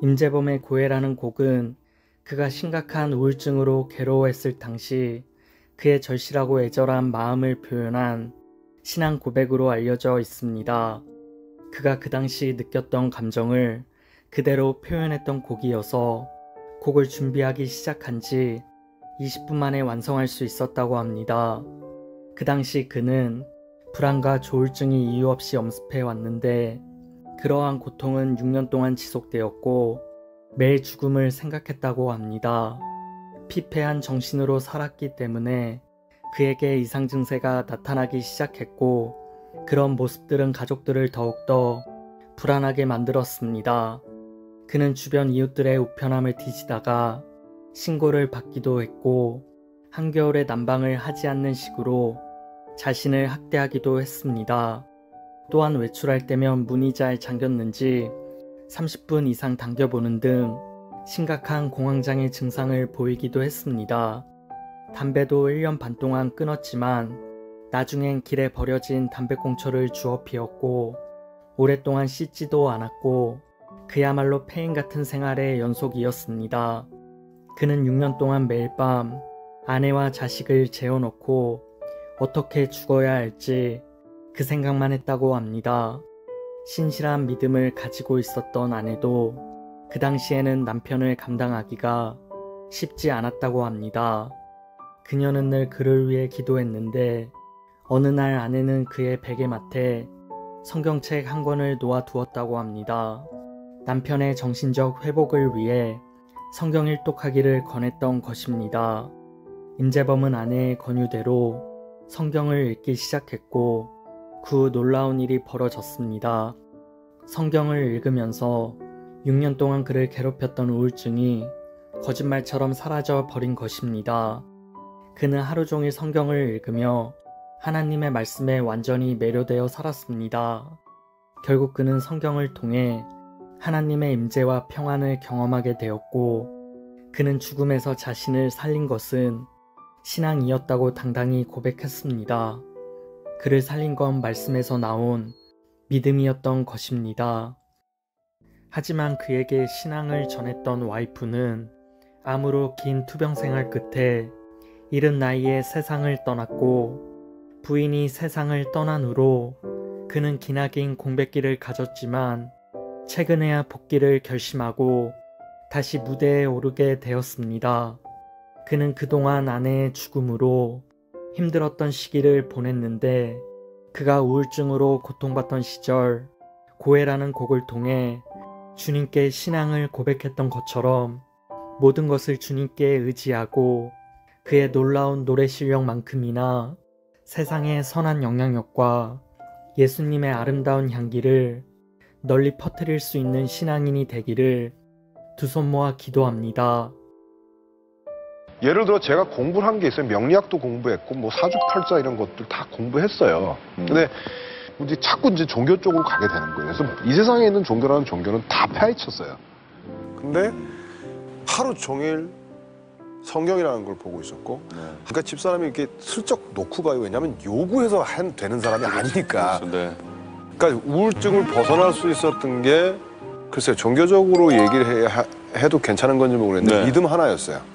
임재범의 고해라는 곡은 그가 심각한 우울증으로 괴로워했을 당시 그의 절실하고 애절한 마음을 표현한 신앙 고백으로 알려져 있습니다. 그가 그 당시 느꼈던 감정을 그대로 표현했던 곡이어서 곡을 준비하기 시작한 지 20분 만에 완성할 수 있었다고 합니다. 그 당시 그는 불안과 조울증이 이유 없이 엄습해 왔는데 그러한 고통은 6년 동안 지속되었고 매일 죽음을 생각했다고 합니다. 피폐한 정신으로 살았기 때문에 그에게 이상 증세가 나타나기 시작했고 그런 모습들은 가족들을 더욱더 불안하게 만들었습니다. 그는 주변 이웃들의 우편함을 뒤지다가 신고를 받기도 했고 한겨울에 난방을 하지 않는 식으로 자신을 학대하기도 했습니다. 또한 외출할 때면 문이 잘 잠겼는지 30분 이상 당겨보는 등 심각한 공황장애 증상을 보이기도 했습니다. 담배도 1년 반 동안 끊었지만 나중엔 길에 버려진 담배꽁초를 주워 피웠고 오랫동안 씻지도 않았고 그야말로 폐인 같은 생활의 연속이었습니다. 그는 6년 동안 매일 밤 아내와 자식을 재워놓고 어떻게 죽어야 할지 그 생각만 했다고 합니다. 신실한 믿음을 가지고 있었던 아내도 그 당시에는 남편을 감당하기가 쉽지 않았다고 합니다. 그녀는 늘 그를 위해 기도했는데 어느 날 아내는 그의 베개맡에 성경책 한 권을 놓아두었다고 합니다. 남편의 정신적 회복을 위해 성경 일독하기를 권했던 것입니다. 임재범은 아내의 권유대로 성경을 읽기 시작했고 그 후 놀라운 일이 벌어졌습니다. 성경을 읽으면서 6년 동안 그를 괴롭혔던 우울증이 거짓말처럼 사라져 버린 것입니다. 그는 하루 종일 성경을 읽으며 하나님의 말씀에 완전히 매료되어 살았습니다. 결국 그는 성경을 통해 하나님의 임재와 평안을 경험하게 되었고 그는 죽음에서 자신을 살린 것은 신앙이었다고 당당히 고백했습니다. 그를 살린 건 말씀에서 나온 믿음이었던 것입니다. 하지만 그에게 신앙을 전했던 와이프는 암으로 긴 투병 생활 끝에 이른 나이에 세상을 떠났고 부인이 세상을 떠난 후로 그는 기나긴 공백기를 가졌지만 최근에야 복귀를 결심하고 다시 무대에 오르게 되었습니다. 그는 그동안 아내의 죽음으로 힘들었던 시기를 보냈는데 그가 우울증으로 고통받던 시절 고해라는 곡을 통해 주님께 신앙을 고백했던 것처럼 모든 것을 주님께 의지하고 그의 놀라운 노래 실력만큼이나 세상의 선한 영향력과 예수님의 아름다운 향기를 널리 퍼뜨릴 수 있는 신앙인이 되기를 두 손 모아 기도합니다. 예를 들어 제가 공부를 한 게 있어요. 명리학도 공부했고 뭐 사주팔자 이런 것들 다 공부했어요. 근데 이제 자꾸 이제 종교 쪽으로 가게 되는 거예요. 그래서 이 세상에 있는 종교라는 종교는 다 파헤쳤어요. 근데 하루 종일 성경이라는 걸 보고 있었고 그러니까 집사람이 이렇게 슬쩍 놓고 가요. 왜냐하면 요구해서 되는 사람이 아니니까. 네. 그러니까 우울증을 벗어날 수 있었던 게 글쎄요. 종교적으로 얘기를 해도 괜찮은 건지 모르겠는데 네. 믿음 하나였어요.